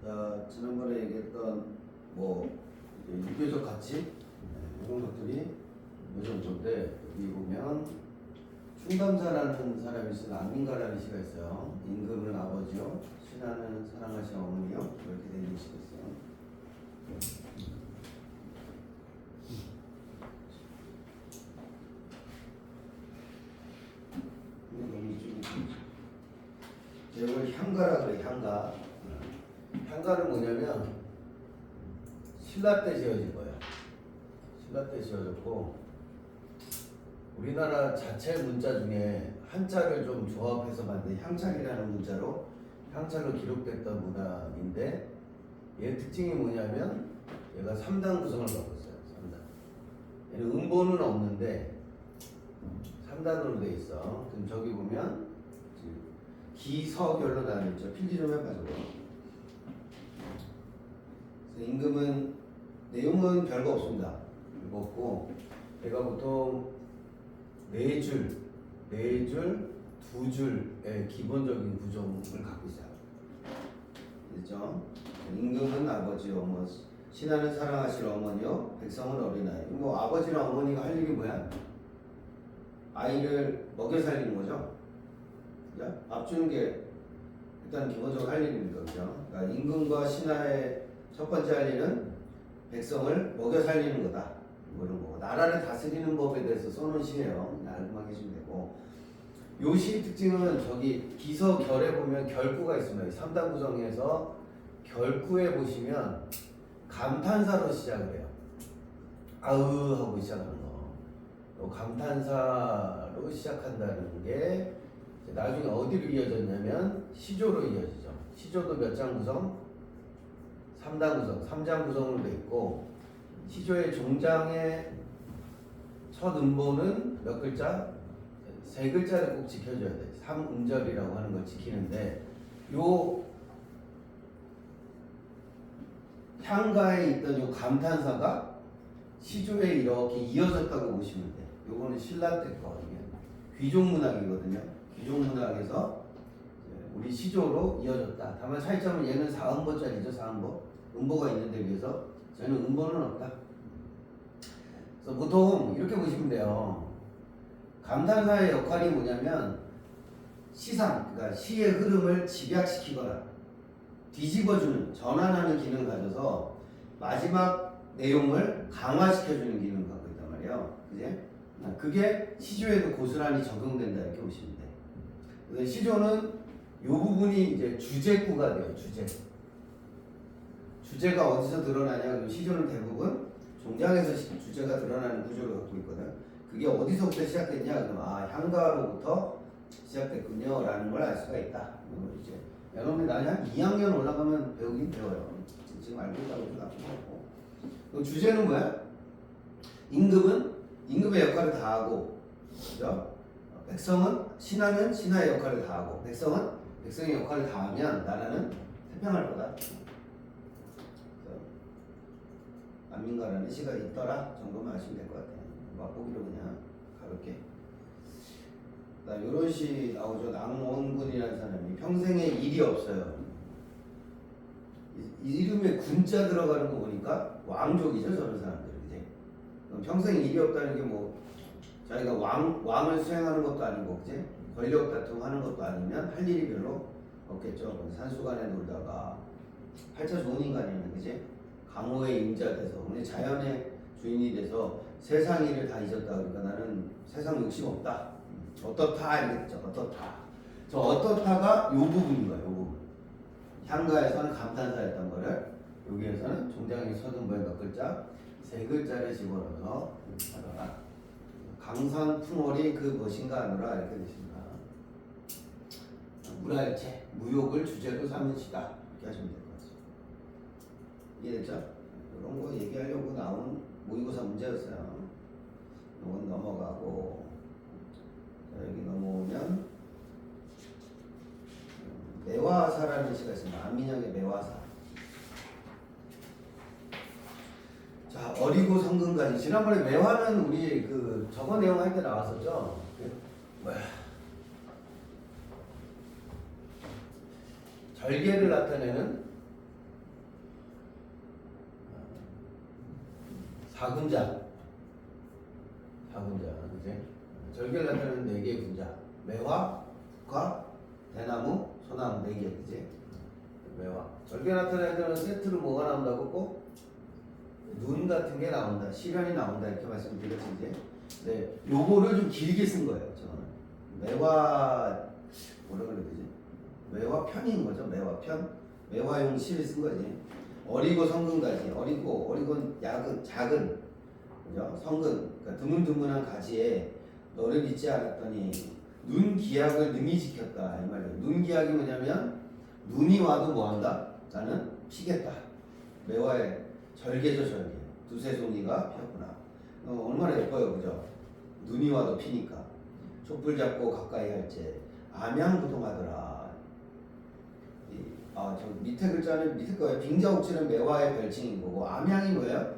자, 지난번에 얘기했던 뭐 유교적 가치 이런 것들이 요 정도인데, 여기 보면 충담사라는 사람이 쓴 안민가라는 시가 있어요. 임금은 아버지요, 신하는 사랑하신 어머니요, 이렇게 된 시가 있어요. 이걸 향가라 그래. 향가는 뭐냐면 신라 때 지어진 거예요. 신라 때 지어졌고, 우리나라 자체 문자 중에 한자를 좀 조합해서 만든 향찰이라는 문자로 향찰로 기록됐던 문학인데, 얘 특징이 뭐냐면 얘가 3단 구성을 갖고 있어요. 3단. 얘는 음보는 없는데 3단으로 돼 있어. 그럼 저기 보면 기서결로 나뉘죠. 필기 좀 해봐 저거. 그래서 임금은 내용은 별거 없습니다. 별거 없고, 얘가 보통 4줄, 2줄의 기본적인 구조를 갖고 있어요. 그렇죠? 임금은 아버지요, 뭐 신하는 사랑하실 어머니요, 백성은 어린아이. 뭐 아버지나 어머니가 할 일이 뭐야? 아이를 먹여 살리는 거죠. 밥 주는 게 일단 기본적으로 할 일입니다. 그죠? 그러니까 임금과 신하의 첫 번째 할 일은 백성을 먹여 살리는 거다. 뭐 이런 거고, 나라를 다스리는 법에 대해서 써놓은 시예요. 알고만 계시면 되고, 요 시 특징은 저기 기서결에 보면 결구가 있습니다. 3단 구성에서 결구에 보시면 감탄사로 시작을 해요. 아으 하고 시작하는 거. 감탄사로 시작한다는 게 나중에 어디로 이어졌냐면 시조로 이어지죠. 시조도 몇 장 구성? 3단 구성, 3장 구성으로 돼 있고, 시조의 종장의 첫 음보는 몇 글자? 3글자를 꼭 지켜줘야 돼. 3음절이라고 하는 걸 지키는데, 요 향가에 있던 요 감탄사가 시조에 이렇게 이어졌다고 보시면 돼. 요거는 신라 때 거거든요. 귀족문학이거든요. 귀족문학에서 우리 시조로 이어졌다. 다만 차이점은 얘는 4음보짜리죠. 4음보. 음보가 있는데 비해서 저희는 음보는 없다. 그래서 보통 이렇게 보시면 돼요. 감탄사의 역할이 뭐냐면 시상, 그러니까 시의 흐름을 집약시키거나 뒤집어주는, 전환하는 기능을 가져서 마지막 내용을 강화시켜주는 기능을 갖고 있단 말이에요. 그제? 그게 시조에도 고스란히 적용된다 이렇게 보시면 돼. 그래서 시조는 이 부분이 이제 주제구가 돼요. 주제가 어디서 드러나냐? 시조는 대부분 종장에서 주제가 드러나는 구조를 갖고 있거든. 그게 어디서부터 시작됐냐? 그럼 향가로부터 시작됐군요 라는 걸 알 수가 있다. 이제 여러분이 나중에 한 2학년 올라가면 배우긴 배워요. 지금 알고 있다고 해도 나쁜 거고. 그 주제는 뭐야? 임금의 역할을 다하고, 그죠? 백성은, 신하는 신하의 역할을 다하고, 백성은 백성의 역할을 다하면 나라는 태평할 거다. 안민가라는 시가 있더라 정도만 아시면 될 것 같아요. 맛보기로 그냥 가볍게. 이런 시 나오죠. 낭원군이라는 사람이 평생에 일이 없어요. 이름에 군자 들어가는 거 보니까 왕족이죠, 저런 사람들. 이제 평생 일이 없다는 게 뭐 자기가 왕을 수행하는 것도 아니고, 그제? 권력 다툼하는 것도 아니면 할 일이 별로 없겠죠. 산수간에 놀다가 팔자 좋은 인간이네, 그제? 강호의 임자 돼서, 근데 자연의 주인이 돼서 세상 일을 다 잊었다. 그러니까 나는 세상 욕심 없다. 어떻다 이렇게 됐죠. 어떻다. 저 어떻다가 요 부분인 거예요. 요 부분. 향가에서는 감탄사였던 거를 여기에서는 종장의 서등보에 몇 글자? 3글자를 집어넣어서 하다가 강산풍월이 그 무엇인가 하노라 이렇게 되십니다. 무랄체, 무욕을 주제로 삼은 시다 이렇게 하시면 될 것 같습니다. 이해됐죠? 이런 거 얘기하려고 나온 모의고사 문제였어요. 이건 넘어가고, 자, 여기 넘어오면 매화사라는 시가 있습니다. 안민영의 매화사. 자, 자, 어리고 성근까지. 지난번에 매화는 우리 그 저거 내용 할 때 나왔었죠? 뭐야? 절개를 나타내는 사군자. 그지? 절개를 나타내는 4개의 군자. 매화, 국화, 대나무, 소나무 4개, 그지? 매화. 절개 나타내는 데는 세트로 뭐가 나온다고 꼭? 눈 같은 게 나온다. 시련이 나온다. 이렇게 말씀드렸지, 이제. 네, 요거를 좀 길게 쓴 거예요, 저는. 매화, 뭐라 그래야 되지? 매화편인 거죠, 매화편. 매화용 시를 쓴 거지. 어리고 성근가지. 어리고 작은, 그죠? 성근, 그러니까 드문드문한 가지에 너를 믿지 않았더니 눈 기약을 능히 지켰다 이 말이에요. 눈 기약이 뭐냐면 눈이 와도 뭐한다? 나는 피겠다. 매화의 절개죠, 절개. 두세 송이가 피었구나. 얼마나 예뻐요, 그죠? 눈이 와도 피니까. 촛불 잡고 가까이 할지 암양부동하더라. 저 밑에 글자는 밑에 거예요. 빙자옥지는 매화의 별칭인 거고, 암양이 뭐예요?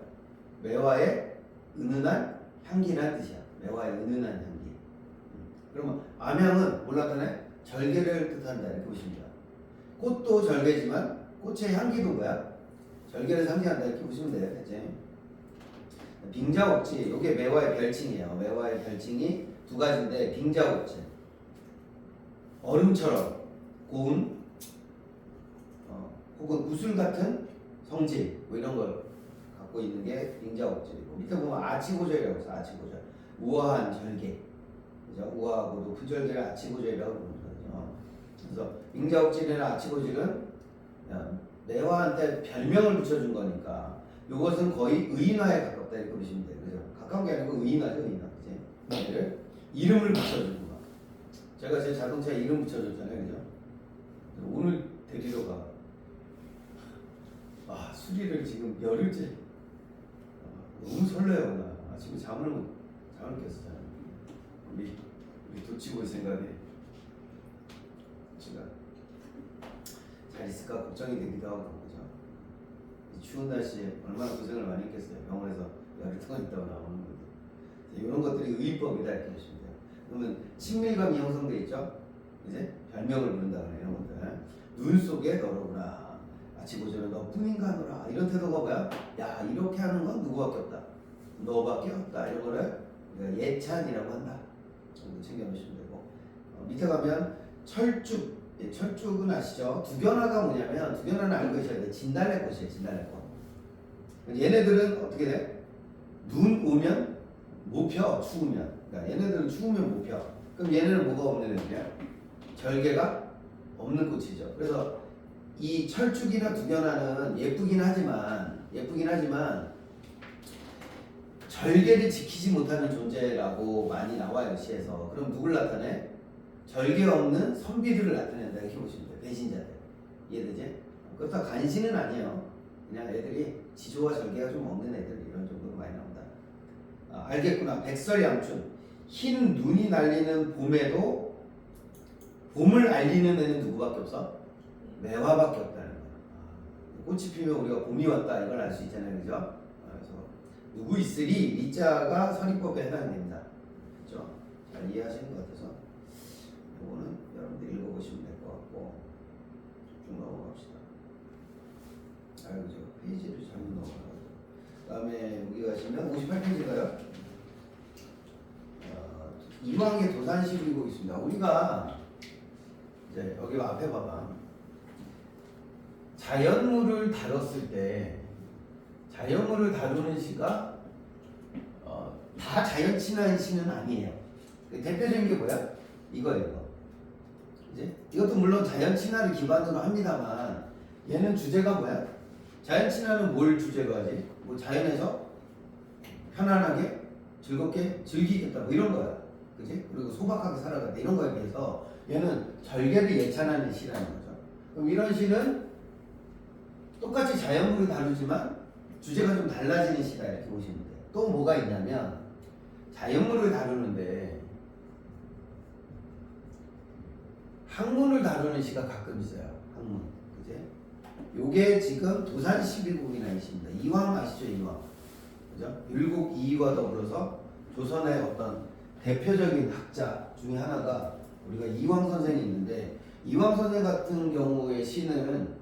매화의 은은한 향기란 뜻이야. 매화의 은은한 향기. 그러면 암양은 뭘 나타내? 절개를 뜻한다 이렇게 보시면 돼요. 꽃도 절개지만 꽃의 향기도 뭐야? 절개를 상징한다 이렇게 보시면 돼요. 그치? 빙자옥지, 이게 매화의 별칭이에요. 매화의 별칭이 두 가지인데, 빙자옥지, 얼음처럼 고운, 혹은 구슬 같은 성질, 뭐 이런 걸 갖고 있는 게 빙자옥질이고, 밑에 보면 아치고절이라고 해서 아치고절, 우아한 절개, 그죠? 우아하고 높은 절개를 아치고절이라고 부르는 거죠. 그래서 빙자옥질이나 아치고절은 매화한테 별명을 붙여준 거니까, 이것은 거의 의인화에 가깝다 이렇게 보시면 돼요. 그죠? 가까운 게 아니고 의인화죠, 의인화. 그지? 얘를 이름을 붙여주는 거. 제가 제 자동차에 이름 붙여줬잖아요, 그죠? 오늘 데리러 가. 수리를 지금 열흘째. 너무 설레요. 나 아침에 잠을 깼어요. 우리 도치고 생각에 제가 잘 있을까 걱정이 되기도 하고, 그죠? 추운 날씨에 얼마나 고생을 많이 했겠어요. 병원에서 열흘 동안 있다가 나오는 건데. 이런 것들이 의법이다 이렇게 보시면 돼요. 그러면 친밀감이 형성돼 있죠. 이제 별명을 부른다거나 이런 것들. 눈 속에 너로구나. 아치고절은 너뿐인가 하노라. 이런 태도가 뭐야? 야, 이렇게 하는 건 누구밖에 없다. 너밖에 없다. 이런 거를 우리가 예찬이라고 한다. 챙겨놓으시면 되고. 밑에 가면 철쭉. 철쭉은 아시죠? 두견화가 뭐냐면, 두견화는 알고 계셔야 돼. 진달래꽃이에요, 진달래꽃. 얘네들은 어떻게 돼? 눈 오면 못 펴, 추우면. 그러니까 얘네들은 추우면 못 펴. 그럼 얘네는 뭐가 없는 애들이야? 절개가 없는 꽃이죠. 그래서 이 철쭉이나 두견화는 예쁘긴 하지만 절개를 지키지 못하는 존재라고 많이 나와요, 시에서. 그럼 누굴 나타내? 절개 없는 선비들을 나타낸다 이렇게 보시면 돼요. 배신자들. 이해되지? 그렇다고 간신은 아니에요. 그냥 애들이 지조와 절개가 좀 없는 애들, 이런 정도로 많이 나온다. 알겠구나. 백설양춘. 흰 눈이 날리는 봄에도 봄을 알리는 애는 누구밖에 없어? 매화밖에 없다는 거야. 꽃이 피면 우리가 봄이 왔다 이걸 알 수 있잖아요, 그죠? 그래서 누구 있으리 리자가 서리법에 해당됩니다. 그죠? 잘 이해하시는 것 같아서 이거는 여러분들 읽어보시면 될 것 같고 쭉 넘어갑시다. 그죠? 페이지를 잘못 넘어가고. 그다음에 여기 가시면 58페이지가요. 이왕의 도산시를 읽고 있습니다. 우리가 이제 여기 앞에 봐봐. 자연물을 다뤘을 때 자연물을 다루는 시가 다 자연 친한 시는 아니에요. 대표적인 게 뭐야? 이거. 이제 이것도 물론 자연 친화를 기반으로 합니다만 얘는 주제가 뭐야? 자연 친화는 뭘 주제로 하지? 뭐 자연에서 편안하게 즐겁게 즐기겠다 뭐 이런 거야. 그지? 그리고 소박하게 살아간다 이런 거에 비해서 얘는 절개를 예찬하는 시라는 거죠. 그럼 이런 시는 똑같이 자연물을 다루지만 주제가 좀 달라지는 시다 이렇게 보시면 돼요. 또 뭐가 있냐면 자연물을 다루는데 학문을 다루는 시가 가끔 있어요. 학문. 그지? 요게 지금 도산 12곡이나 있습니다. 이황 아시죠? 그죠? 율곡 이이와 더불어서 조선의 어떤 대표적인 학자 중에 하나가 우리가 이황 선생이 있는데, 이황 선생 같은 경우의 시는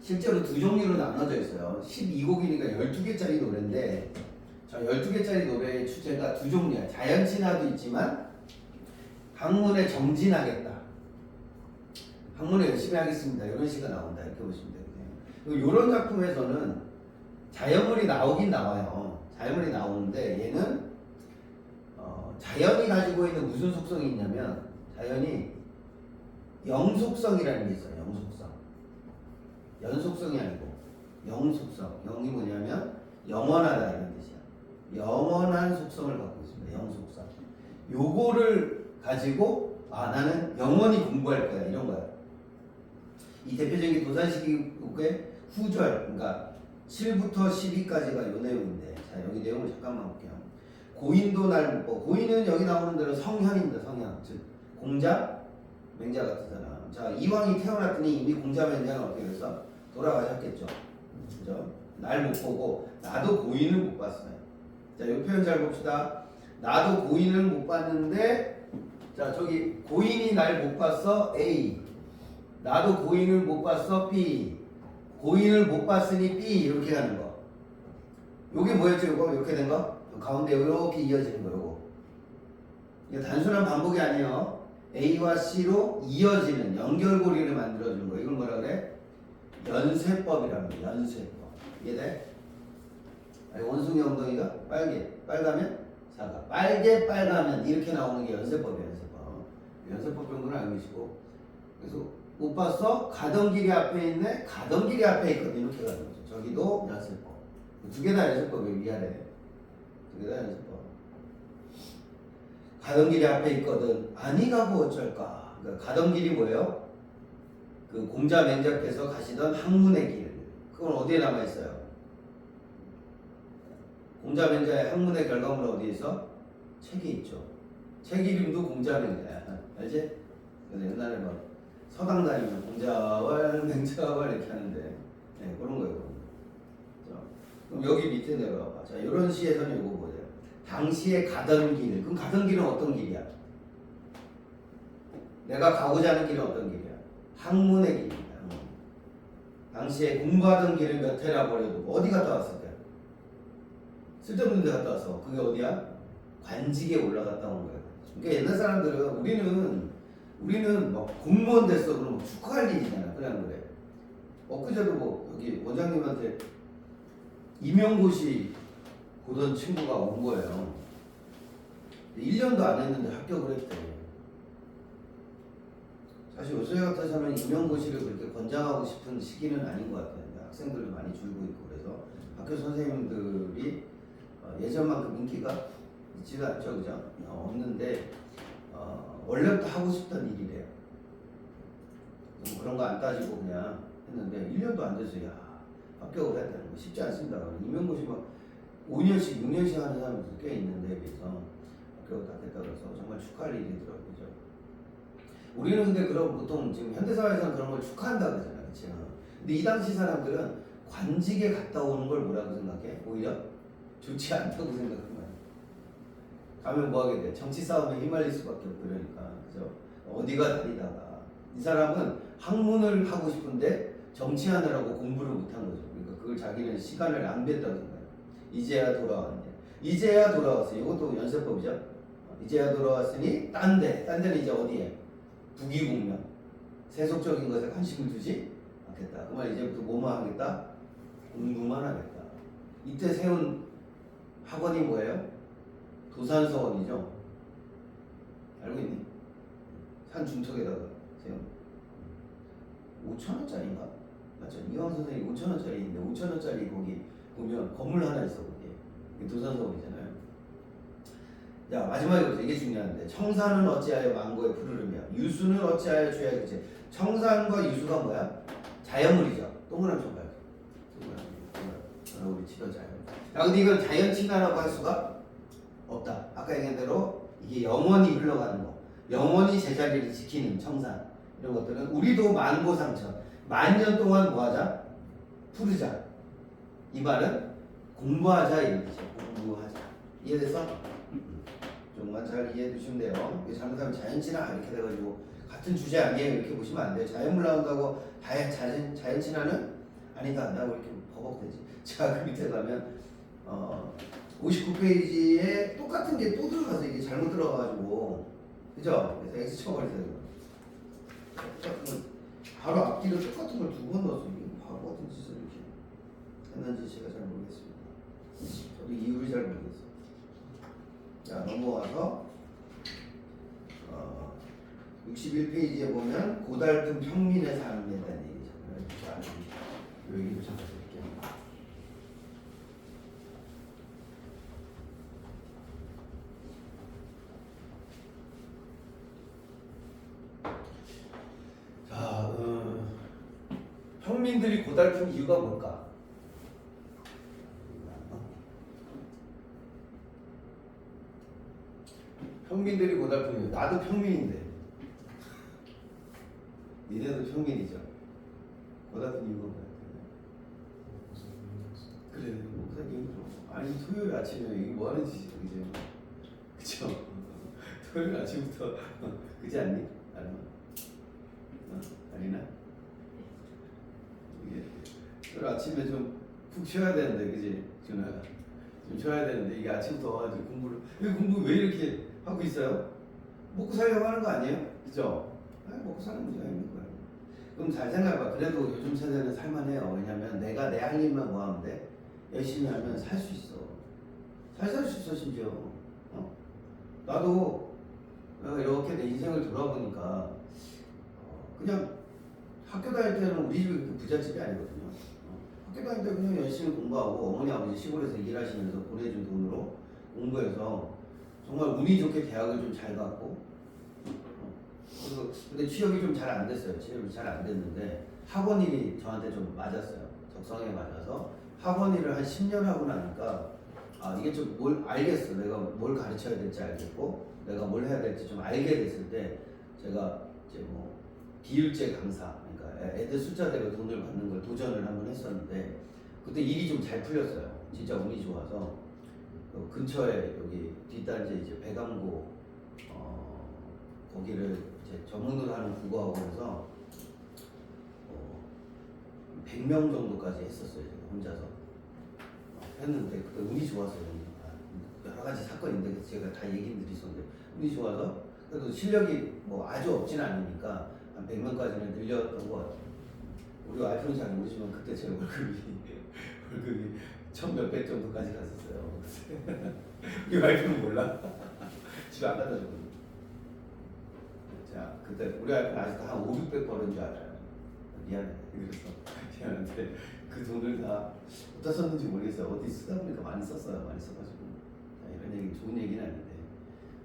실제로 두 종류로 나눠져 있어요. 12곡이니까 12개짜리 노래인데, 저 12개짜리 노래의 주제가 두 종류야. 자연친화도 있지만 학문에 정진하겠다, 학문에 열심히 하겠습니다, 이런 시가 나온다, 이렇게 보시면 되거든요. 이런 작품에서는 자연물이 나오긴 나와요. 자연물이 나오는데 얘는 자연이 가지고 있는 무슨 속성이 있냐면, 자연이 영속성이라는 게 있어요. 영속성. 연속성이 아니고 영속성. 영이 뭐냐면 영원하다, 이런 뜻이야. 영원한 속성을 갖고 있습니다. 영속성. 요거를 가지고 나는 영원히 공부할 거야, 이런 거야. 이 대표적인 도산시기곡의 후절, 그러니까 7부터 12까지가 요 내용인데, 자, 여기 내용을 잠깐만 볼게요. 고인도 날 못 보. 고인은 여기 나오는 대로 성현입니다. 성현. 즉 공자, 맹자가 뜻하나. 자, 이왕이 태어났더니 이미 공자, 맹자는 어떻게 돼서 돌아가셨겠죠. 그죠? 날 못 보고 나도 고인을 못 봤어요. 자, 이 표현 잘 봅시다. 나도 고인을 못 봤는데, 자, 저기 고인이 날 못 봤어, A. 나도 고인을 못 봤어, B. 고인을 못 봤으니 B, 이렇게 가는 거. 요게 뭐였죠? 요거 이렇게 된 거? 가운데 이렇게 이어지는 거, 요거. 이거 단순한 반복이 아니에요. A와 C로 이어지는 연결고리를 만들어주는 거. 이걸 뭐라 그래? 연쇄법이랍니다. 연쇄법. 이해돼? 원숭이 엉덩이가 빨개, 빨가면 사과, 빨개, 빨가면 이렇게 나오는 게 연쇄법이에요. 연쇄법. 연쇄법 정도는 알고 계시고. 그래서 못 봤어? 가던 길이 앞에 있네? 가던 길이 앞에 있거든. 이렇게 가는 거죠. 저기도 연쇄법. 두 개 다 연쇄법이에요. 위아래. 두 개 다 연쇄법. 가던 길이 앞에 있거든. 아니 가고 어쩔까? 그러니까 가던 길이 뭐예요? 그 공자 맹자께서 가시던 학문의 길. 그건 어디에 남아 있어요? 공자 맹자의 학문의 결과물은 어디에 있어? 책에 있죠. 책 이름도 공자 맹자야. 알지? 그래서 옛날에 뭐 서당 다니면 공자왈 맹자왈 이렇게 하는데, 네, 그런 거예요. 그럼 여기 밑에 내려와봐. 자, 이런 시에서는 이거 보세요. 당시에 가던 길. 그럼 가던 길은 어떤 길이야? 내가 가고자 하는 길은 어떤 길이야? 학문의 길이야. 당시에 공부하던 길을 몇 해나 버려두고 어디 갔다 왔을 때? 쓸데없는 데 갔다 왔어. 그게 어디야? 관직에 올라갔다 온 거야. 그러니까 옛날 사람들은 우리는 막 공무원 됐어 그러면 축하할 일이잖아. 그냥 그래. 엊그제도 뭐 여기 원장님한테 임용고시 보던 친구가 온 거예요. 1년도 안 했는데 합격을 했대. 사실 요새 같아서는 임용고시를 그렇게 권장하고 싶은 시기는 아닌 것 같아요. 학생들도 많이 줄고 있고 그래서 학교 선생님들이 예전만큼 인기가 있지가 않죠, 그죠? 없는데 원래부터 하고 싶던 일이래요. 그런 거 안 따지고 그냥 했는데 1년도 안 돼서 합격을 했다는 거 쉽지 않습니다. 임용고시 뭐 5년씩 6년씩 하는 사람들도 꽤 있는데 비해서 합격을 다 됐다 그래서 정말 축하할 일이더라고요. 그죠? 우리는 근데 그럼 보통 지금 현대사회에서는 그런 걸 축하한다 그러잖아요. 그치? 근데 이 당시 사람들은 관직에 갔다 오는 걸 뭐라고 생각해? 오히려 좋지 않다고 생각한 거야. 가면 뭐 하게 돼? 정치 싸움에 휘말릴 수밖에 없고 그러니까. 그죠? 어디가 다니다가 이 사람은 학문을 하고 싶은데 정치하느라고 공부를 못한 거죠. 그러니까 그걸 자기는 시간을 낭비했다고 생각해요. 이제야 돌아왔네. 이제야 돌아왔어. 이것도 연세법이죠. 이제야 돌아왔으니 딴 데는 이제 어디에? 부귀공명. 세속적인 것에 관심을 두지 않겠다. 그 말 이제부터 뭐만 하겠다? 공부만 하겠다. 이때 세운 학원이 뭐예요? 도산서원이죠. 알고 있니? 산 중턱에다가 세운 5,000원짜리인가? 맞죠? 이황 선생님 5,000원짜리인데 5,000원짜리 거기 보면 건물 하나 있어 거기. 도산서원이잖아요. 자, 마지막에 보세요. 이게 중요한데 청산은 어찌하여 망고에 푸르르며 유수는 어찌하여 주야의 그치? 청산과 유수가 뭐야? 자연물이죠. 동그라미 좀 봐요. 동그라미. 우리 치던 자연. 야, 근데 이걸 자연 친화라고 할 수가 없다. 아까 얘기한 대로 이게 영원히 흘러가는 거, 영원히 제자리를 지키는 청산 이런 것들은 우리도 만고상천 만년 동안 뭐하자? 푸르자. 이 말은 공부하자 이런 뜻이야. 공부하자. 이해됐어? 조금만 잘 이해해 주시면 돼요. 이게 잘못하면 자연친화 이렇게 돼가지고 같은 주제 아니에요 이렇게 보시면 안 돼요. 자연물 나온다고 자연친화는 아니다. 나 왜 이렇게 버벅대지? 자, 그 밑에 가면 59페이지에 똑같은 게 또 들어가서 이게 잘못 들어가가지고 그죠? 그래서 X 쳐버리세요. 똑같은 걸 바로 앞뒤로 똑같은 걸 두 번 넣었어요. 이게 바로 같은 짓을 이렇게 했는지 제가 잘 모르겠습니다. 저도 이유를 잘 모르겠어요. 자, 넘어가서 61페이지에 보면 고달픈 평민의 삶에 대한 얘기죠. 이 얘기도 잠깐 드릴게요. 자, 평민들이 고달픈 이유가 뭘까? 평민들이 고달픈 이유. 나도 평민인데. 니네도 평민이죠. 고달픈 이유가 뭐야? 그래, 목사님. 아니 토요일 아침에 이게 뭐 하는 짓이야, 그죠? 그쵸? 토요일 아침부터 그지 않니? 아니나? 이게 토요일 아침에 좀 푹 쉬어야 되는데, 그지? 준아가 좀 쉬어야 되는데 이게 아침부터 와가지고 공부 왜 이렇게 하고 있어요? 먹고 살려고 하는 거 아니에요? 그죠? 아니, 먹고 사는 문제가 있는 거예요. 그럼 잘 생각해봐. 그래도 요즘 세대는 살만해요. 왜냐면 내가 내 할 일만 뭐 하면 돼? 열심히 하면 살 수 있어. 잘 살 수 있어 심지어. 나도 내가 이렇게 내 인생을 돌아보니까 그냥 학교 다닐 때는 우리 집이 그렇게 부잣집이 아니거든요. 학교 다닐 때 그냥 열심히 공부하고 어머니 아버지 시골에서 일하시면서 보내준 돈으로 공부해서 정말 운이 좋게 대학을 좀 잘 갔고 그리고 근데 취업이 좀 잘 안 됐어요. 취업이 잘 안 됐는데 학원 일이 저한테 좀 맞았어요. 적성에 맞아서 학원 일을 한 10년 하고 나니까 이게 좀 뭘 알겠어. 내가 뭘 가르쳐야 될지 알겠고 내가 뭘 해야 될지 좀 알게 됐을 때 제가 이제 뭐 비율제 강사 그러니까 애들 숫자대로 돈을 받는 걸 도전을 한번 했었는데 그때 일이 좀 잘 풀렸어요. 진짜 운이 좋아서 근처에 여기 뒷단지 이제 배감고 거기를 이제 전문으로 하는 국어학원에서 100명 정도까지 했었어요. 제가 혼자서 했는데 그때 운이 좋았어요. 여러 가지 사건인데 제가 다 얘기 드렸었는데 운이 좋아서 그래도 실력이 뭐 아주 없진 않으니까 한 100명까지는 늘렸던 것 같아요. 우리 와이프는 잘 모르지만 그때 제 월급이 1,000몇백 정도까지 갔었어요. 우리 와이프는 몰라. 집에 안 갖다 줬거든요. 자, 그때 우리 와이프는 아직도 한 5, 600 벌은 줄 알아요. 미안해. 그래서 미안한데 그 돈을 다 어디다 썼는지 모르겠어요. 어디 쓰다 보니까 많이 썼어요. 많이 써가지고. 자, 이런 얘기 좋은 얘기는 아닌데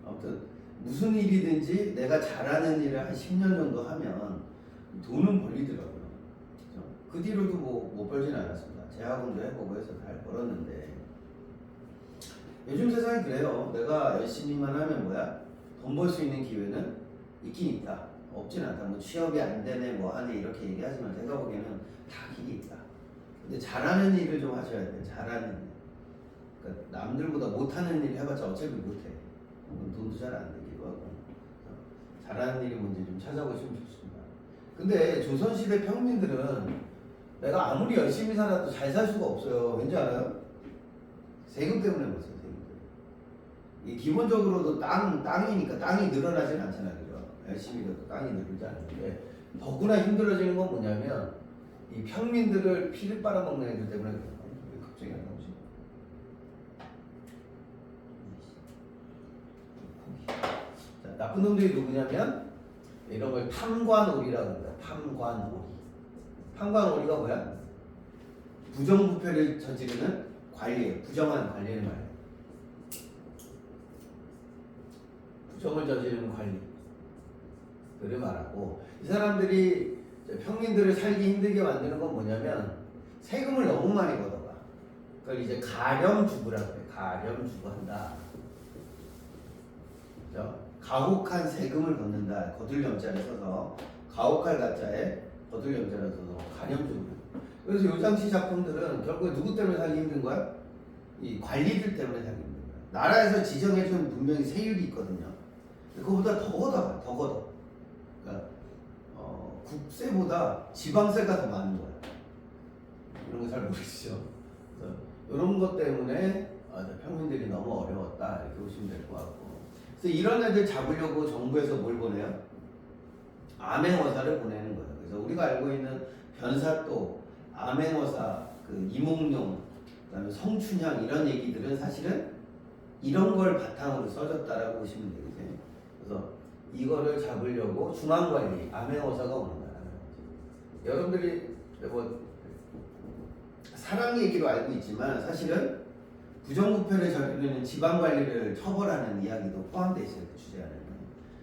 아무튼 무슨 일이든지 내가 잘하는 일을 한 10년 정도 하면 돈은 벌리더라고요. 그렇죠? 그 뒤로도 뭐 못 벌진 않았습니다. 재학원도 해보고 해서 잘 벌었는데 요즘 세상이 그래요. 내가 열심히만 하면 뭐야? 돈 벌 수 있는 기회는 있긴 있다. 없진 않다. 뭐 취업이 안 되네 뭐 하네 이렇게 얘기하지만 제가 보기에는 다 길이 있다. 근데 잘하는 일을 좀 하셔야 돼요. 잘하는 일. 그러니까 남들보다 못하는 일 해봤자 어차피 못해. 돈도 잘 안 되기도 하고. 잘하는 일이 뭔지 좀 찾아보시면 좋습니다. 근데 조선시대 평민들은 내가 아무리 열심히 살아도 잘 살 수가 없어요. 왠지 알아요? 세금 때문에 그렇어요. 세금 때문에. 이 기본적으로도 땅이니까 땅이 늘어나진 않잖아요. 그죠? 열심히 해도 땅이 늘지 않는데 더구나 힘들어지는 건 뭐냐면 이 평민들을 피를 빨아먹는 애들 때문에 그래요. 왜 갑자기 안 나오지? 자, 나쁜 놈들이 누구냐면 이런 걸 탐관오리라고 합니다. 탐관오리. 탐관오리가 뭐야? 부정부패를 저지르는 관리예요. 부정한 관리를 말해요. 부정을 저지르는 관리들을 말하고 이 사람들이 평민들을 살기 힘들게 만드는 건 뭐냐면 세금을 너무 많이 걷어가. 그걸 이제 가렴주부라고 해요. 가렴주부한다. 그죠? 가혹한 세금을 걷는다. 거둘염자를 써서 가혹할 가짜에 거둘염자를 써서 가렴주부. 그래서 요장시 작품들은 결국에 누구 때문에 살기 힘든 거야? 이 관리들 때문에 살기 힘든 거야. 나라에서 지정해준 분명히 세율이 있거든요. 그거보다 더 걷어, 더 걷어. 그러니까 국세보다 지방세가 더 많은 거야. 이런 거 잘 모르시죠? 이런 것 때문에 평민들이 너무 어려웠다 이렇게 보시면 될 것 같고. 그래서 이런 애들 잡으려고 정부에서 뭘 보내요? 암행어사를 보내는 거예요. 그래서 우리가 알고 있는 변사또, 암행어사, 그 이몽룡, 그다음에 성춘향 이런 얘기들은 사실은 이런 걸 바탕으로 써졌다라고 보시면 되겠죠. 그래서 이거를 잡으려고 중앙관리, 암행어사가 오는 거야. 여러분들이 뭐 사랑 얘기로 알고 있지만 사실은 부정부패를 저지르는 지방관리를 처벌하는 이야기도 포함되어 있어요. 그 주제 안에는.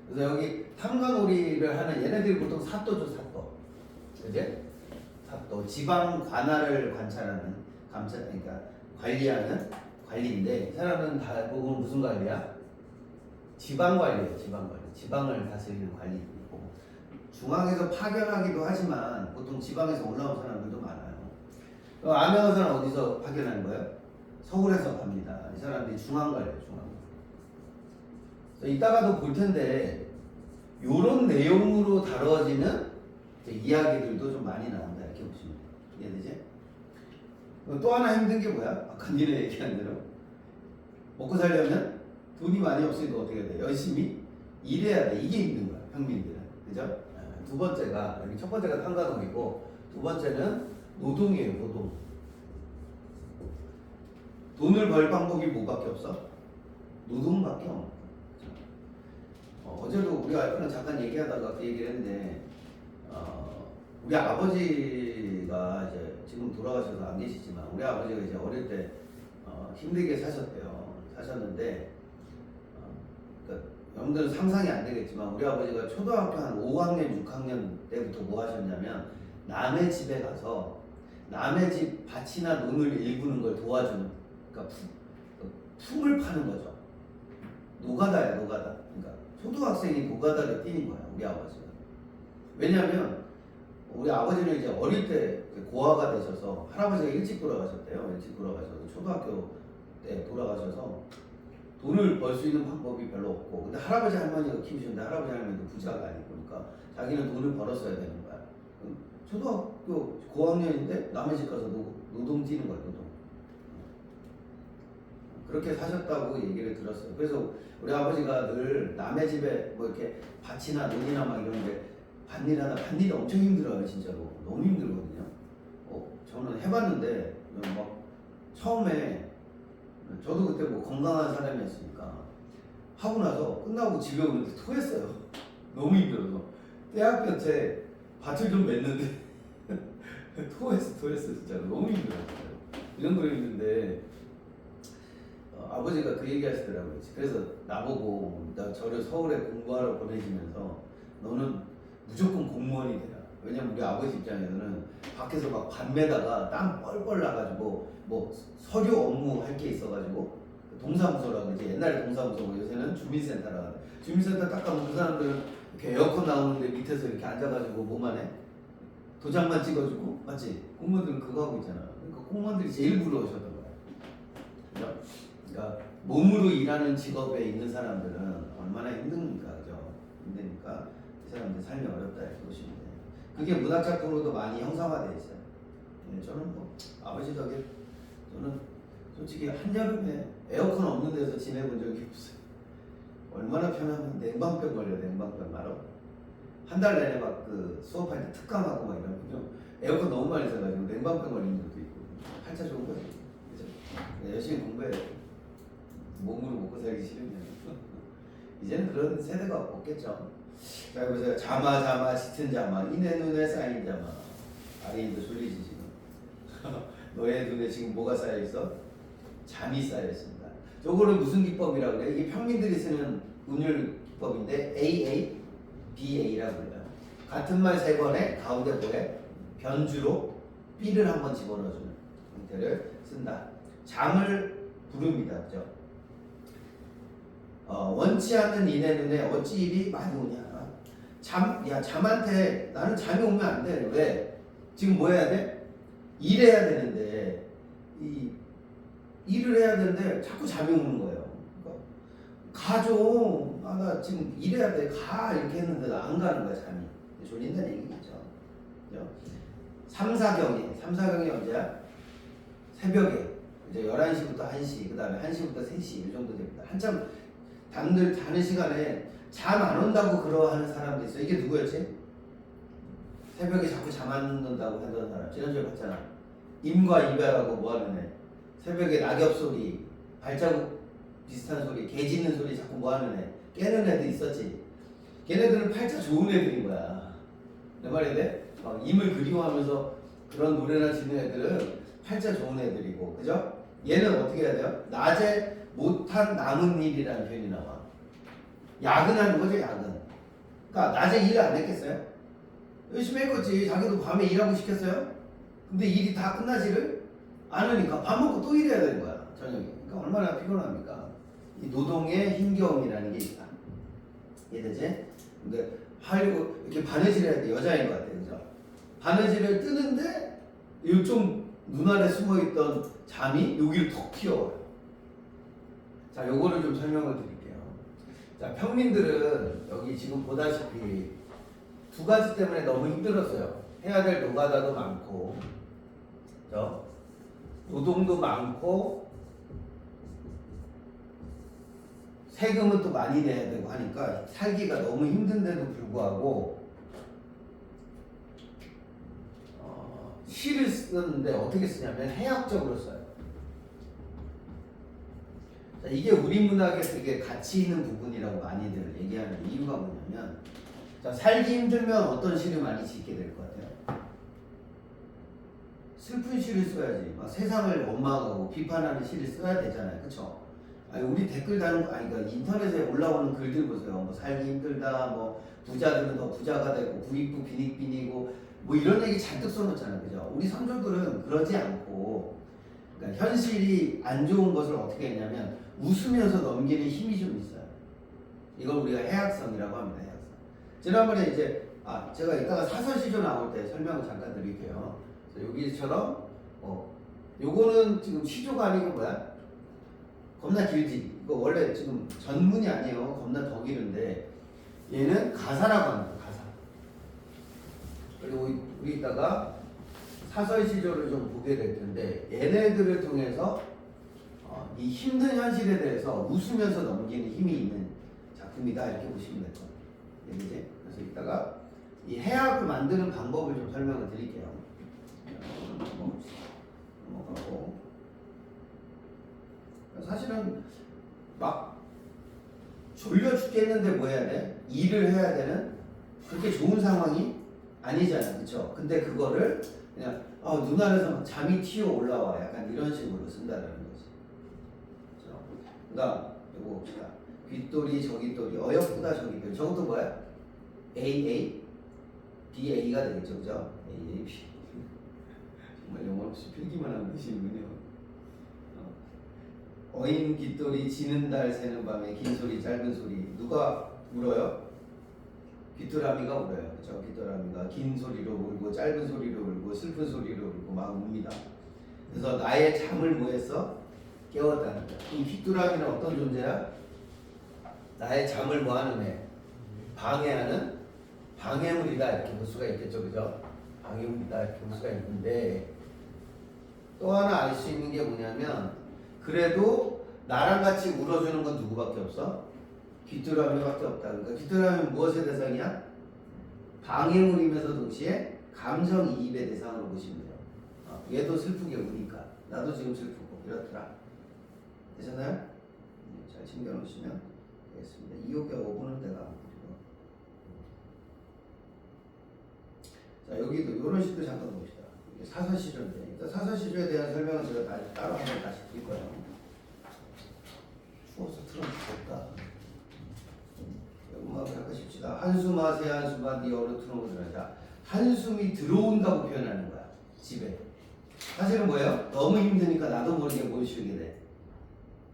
그래서 여기 탐관오리를 하는 얘네들이 보통 사또죠. 사또. 그지? 사또. 지방 관할을 관찰하는 그러니까 관리하는 관리인데 이 사람은 다 보면 무슨 관리야? 지방관리예요. 지방관리. 지방을 다스리는 관리이고 중앙에서 파견하기도 하지만 보통 지방에서 올라온 사람들도 많아요. 암행어사는 어디서 파견하는 거예요? 서울에서 갑니다. 이 사람들이 중앙관리예요. 중앙. 이따가도 볼 텐데 이런 내용으로 다뤄지는 이야기들도 좀 많이 나온다 이렇게 보시면 돼요. 이해되지? 또 하나 힘든 게 뭐야? 아까 니네 얘기한 대로 먹고 살려면 돈이 많이 없으니까 어떻게 해야 돼? 열심히 일해야 돼. 이게 힘든 거야. 평민들은. 그죠? 두 번째가 여기 첫 번째가 탕가동이고 두 번째는 노동이에요. 노동. 돈을 벌 방법이 뭐밖에 없어? 노동밖에 없어. 어제도 우리 와이프랑 잠깐 얘기하다가 그 얘기를 했는데 우리 아버지가 이제 지금 돌아가셔서 안 계시지만 우리 아버지가 이제 어릴 때 힘들게 사셨대요. 사셨는데 그러니까 여러분들은 상상이 안 되겠지만 우리 아버지가 초등학교 한 5학년, 6학년 때부터 뭐 하셨냐면 남의 집에 가서 남의 집 밭이나 논을 일구는 걸 도와주는 그러니까 품을 파는 거죠. 노가다야 노가다. 그러니까 초등학생이 노가다를 뛰는 거야 우리 아버지가. 왜냐하면 우리 아버지는 이제 어릴 때 고아가 되셔서 할아버지가 일찍 돌아가셨대요. 일찍 돌아가셔서 초등학교 때 돌아가셔서 돈을 벌 수 있는 방법이 별로 없고 근데 할아버지 할머니가 키우셨는데 할아버지 할머니도 부자가 아니고 그러니까 자기는 돈을 벌었어야 되는 거야. 초등학교 고학년인데 남의 집 가서 노동 뛰는 거야 노동. 그렇게 사셨다고 얘기를 들었어요. 그래서 우리 아버지가 늘 남의 집에 뭐 이렇게 밭이나 논이나 막 이런데 밭일이 엄청 힘들어요 진짜로. 너무 힘들거든요. 저는 해봤는데 막 처음에 저도 그때 뭐 건강한 사람이었으니까 하고 나서 끝나고 집에 오는데 토했어요. 너무 힘들어서. 대학교 때 밭을 좀 맸는데 토했어 진짜로. 너무 힘들어요. 이 정도로 힘든데 아버지가 그 얘기 하시더라고요. 그래서 나보고 저를 서울에 공부하러 보내시면서 너는 무조건 공무원이 되라. 왜냐면 우리 아버지 입장에서는 밖에서 막 밤매다가 땀 뻘뻘 나가지고 뭐 서류 업무 할 게 있어가지고 동사무소라고 이제 옛날에 동사무소고 요새는 주민센터라고 하는데 주민센터 딱 가면 그 사람들은 이렇게 에어컨 나오는데 밑에서 이렇게 앉아가지고 뭐만 해? 도장만 찍어주고 맞지? 공무원들은 그거 하고 있잖아. 그러니까 공무원들이 제일 부러우셨던 거야. 그죠? 그러니까 몸으로 일하는 직업에 있는 사람들은 얼마나 힘듭니까, 그죠? 힘드니까 이 사람들 삶이 어렵다 이렇게 보시면 돼요. 그게 문학작품으로도 많이 형상화되어 있어요. 저는 뭐 아버지 덕에 저는 솔직히 한여름에 에어컨 없는 데서 지내본 적이 없어요. 얼마나 편하면 냉방병 걸려. 냉방병 알아? 한 달 내내 막 그 수업할 때 특강하고 막 이러면 좀 에어컨 너무 많이 써가지고 냉방병 걸린 적도 있고 팔자 좋은 거지. 그죠? 열심히 공부해. 몸으로 먹고 살기 싫으면 이제는 그런 세대가 없겠죠. 자 보세요. 자마 짙은 자마 이내 눈에 쌓인 자마. 아린이도 졸리지 지금. 너의 눈에 지금 뭐가 쌓여 있어? 잠이 쌓여 있습니다. 저거는 무슨 기법이라고 그래? 이게 평민들이 쓰는 운율 기법인데 AA, BA라고 불러요. 같은 말 세 번에 가운데 뭐에 변주로 B를 한번 집어넣어주는 형태를 쓴다. 잠을 부릅니다. 그죠? 원치 않는 이내 눈에 어찌 일이 많이 오냐. 잠한테 나는 잠이 오면 안 돼. 왜? 지금 뭐 해야 돼? 일해야 되는데 이 일을 해야 되는데 자꾸 잠이 오는 거예요. 그러니까 가죠. 나 지금 일해야 돼. 가 이렇게 했는데 안 가는 거야 잠이. 졸린다는 얘기겠죠. 3, 4경이 언제야? 새벽에 이제 11시부터 1시, 그 다음에 1시부터 3시 이 정도 됩니다. 한참 남들 자는 시간에 잠 안 온다고 그러하는 사람도 있어요. 이게 누구였지? 새벽에 자꾸 잠 안 온다고 하던 사람. 지난주에 봤잖아. 임과 이별하고 뭐하는 애. 새벽에 낙엽 소리, 발자국 비슷한 소리, 개 짖는 소리 자꾸 뭐하는 애. 깨는 애들 있었지. 걔네들은 팔자 좋은 애들인 거야. 내 말이 돼? 임을 그리워하면서 그런 노래나 짓는 애들은 팔자 좋은 애들이고, 그죠? 얘는 어떻게 해야 돼요? 낮에 못한 남은 일이라는 표현이 나와. 야근하는 거죠, 야근. 그러니까 낮에 일을 안 했겠어요? 열심히 했겠지. 자기도 밤에 일하고 시켰어요? 근데 일이 다 끝나지를 않으니까 밥 먹고 또 일해야 되는 거야, 저녁에. 그러니까 얼마나 피곤합니까? 이 노동의 힘겨움이라는 게 있다. 이해되지? 근데 하려고 이렇게 바느질 해야 돼. 여자인 것 같아, 그죠? 바느질을 뜨는데 좀 눈알에 숨어있던 잠이 여기를 톡 튀어와요. 자, 요거를 좀 설명을 드릴게요. 자, 평민들은 여기 지금 보다시피 두 가지 때문에 너무 힘들었어요. 해야 될 노가다도 많고, 그죠? 노동도 많고, 세금은 또 많이 내야 되고 하니까 살기가 너무 힘든데도 불구하고 시를 쓰는데 어떻게 쓰냐면 해학적으로 써요. 자, 이게 우리 문학에 되게 가치 있는 부분이라고 많이들 얘기하는 이유가 뭐냐면, 자, 살기 힘들면 어떤 시를 많이 짓게 될 것 같아요? 슬픈 시를 써야지. 막 세상을 원망하고 비판하는 시를 써야 되잖아요. 그쵸? 아니, 우리 댓글 다는 거, 아니, 그러니까 인터넷에 올라오는 글들 보세요. 뭐 살기 힘들다, 뭐 부자들은 더 부자가 되고 부익부 빈익빈이고 뭐 이런 얘기 잔뜩 써놓잖아요. 그죠? 우리 선조들은 그러지 않고, 그러니까 현실이 안 좋은 것을 어떻게 했냐면 웃으면서 넘기는 힘이 좀 있어요. 이걸 우리가 해학성이라고 합니다. 해학성. 지난번에 이제 제가 이따가 사설시조 나올 때 설명을 잠깐 드릴게요. 여기처럼 요거는 지금 시조가 아니고 뭐야? 겁나 길지. 이거 원래 지금 전문이 아니에요. 겁나 더 기는데 얘는 가사라고 합니다. 가사. 그리고 우리 이따가 사설 시조를 좀 보게 될 텐데 얘네들을 통해서 이 힘든 현실에 대해서 웃으면서 넘기는 힘이 있는 작품이다 이렇게 보시면 될 것 같아요. 얘기지? 그래서 이따가 이 해학을 만드는 방법을 좀 설명을 드릴게요. 넘어가고. 사실은 막 졸려 죽겠는데 뭐 해야 돼? 일을 해야 되는 그렇게 좋은 상황이 아니잖아, 그렇죠? 근데 그거를 그냥 눈알에서 막 잠이 튀어 올라와 약간 이런 식으로 쓴다는 거지. 그렇죠? 그다음 이거 봅시다. 귓돌이 저깃돌이 어여쁘다 저깃돌이 저것도 뭐야? AA, BA가 되겠죠, 그죠? AA, B. 정말 영어 없이 필기만 하면 되시는군요. 어인 깃돌이 지는 달 새는 밤에 긴 소리 짧은 소리 누가 울어요? 귀뚜라미가 울어요. 그렇죠? 귀뚜라미가 긴 소리로 울고 짧은 소리로 울고 슬픈 소리로 울고 막 웁니다. 그래서 나의 잠을 뭐했어? 깨웠다는 거야. 이 귀뚜라미는 어떤 존재야? 나의 잠을 뭐하는 애? 방해하는 방해물이다 이렇게 볼 수가 있겠죠, 그죠? 방해물이다 이렇게 볼 수가 있는데 또 하나 알 수 있는 게 뭐냐면 그래도 나랑 같이 울어주는 건 누구밖에 없어? 귀뚜라미밖에 없다. 그러니까 귀뚜라미는 무엇의 대상이야? 방해물이면서 동시에 감정이입의 대상으로 보시면 돼요. 얘도 슬프게 우니까 나도 지금 슬프고 이렇더라. 되셨나요? 잘 챙겨놓으시면 되겠습니다. 2호가 5분은 내가 자, 여기도 이런 식도 잠깐 봅시다. 이게 사설시조인데 일단 사설시조에 대한 설명은 제가 따로 한번 다시 드릴 거예요. 추워서 틀어놓을까? 음악을 할까 싶시다. 한숨아 새 한숨아 네 어느 틀어놓으라. 자, 한숨이 들어온다고 표현하는 거야. 집에. 사실은 뭐예요? 너무 힘드니까 나도 모르게 뭘 쉬게 돼.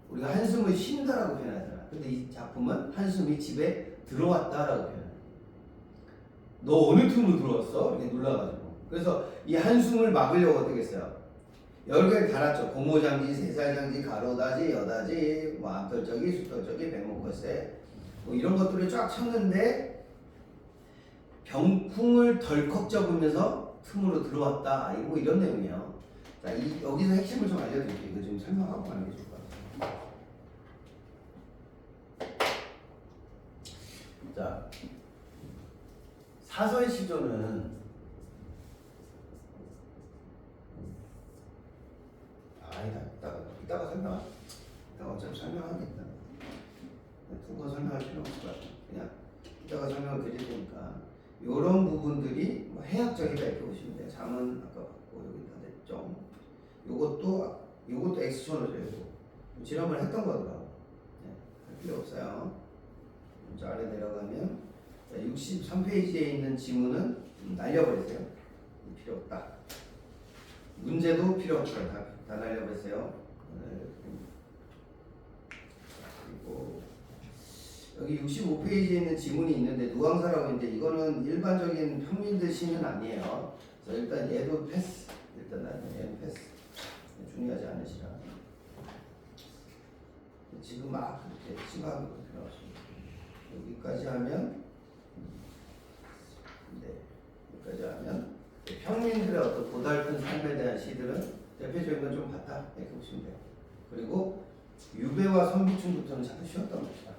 우리가 한숨을 쉰다라고 표현하잖아. 근데 이 작품은 한숨이 집에 들어왔다라고 표현해. 너 어느 틈으로 들어왔어? 이렇게 놀라가지고 그래서 이 한숨을 막으려고 어떻게 했어요? 여러 개를 달았죠. 고모장지, 세살장지, 가로다지, 여다지, 뭐 암털적이, 수털적이, 백목거세 뭐 이런 것들을 쫙 쳤는데 병풍을 덜컥 접으면서 틈으로 들어왔다. 뭐 이런 내용이에요. 자, 여기서 핵심을 좀 알려드릴게요. 이거 좀 설명하고 가는 게 좋을 것 같아요. 자, 사설 시조는 아니다. 이따가 어차피 설명하겠다. 두고 설명할 필요 없을 것 같아. 그냥 이따가 설명을 드릴 테니까 이런 부분들이 뭐 해학적이다 이렇게 보시면 돼요. 잠은 아까 봤고 여기 다 됐죠. 요것도 X촌으로 지난번에 했던 거더라고. 네, 할 필요 없어요. 저 아래 내려가면 63페이지에 있는 지문은 날려버리세요. 필요 없다. 문제도 필요 없어요. 다 날려버리세요. 그리고 여기 65페이지에 있는 지문이 있는데 누앙사라고 있는데 이거는 일반적인 평민들 시는 아니에요. 그래서 일단 얘도 패스. 일단 얘는 패스. 중요하지 않으시라. 지금 막 그렇게 심하게 들어가십니다. 여기까지 하면 여기까지 하면 평민들의 어떤 고달픈 삶에 대한 시들은 대표적인 건 좀 같다 이렇게 보시면 돼요. 그리고 유배와 선비춤부터는 잠깐 쉬었단 말이다.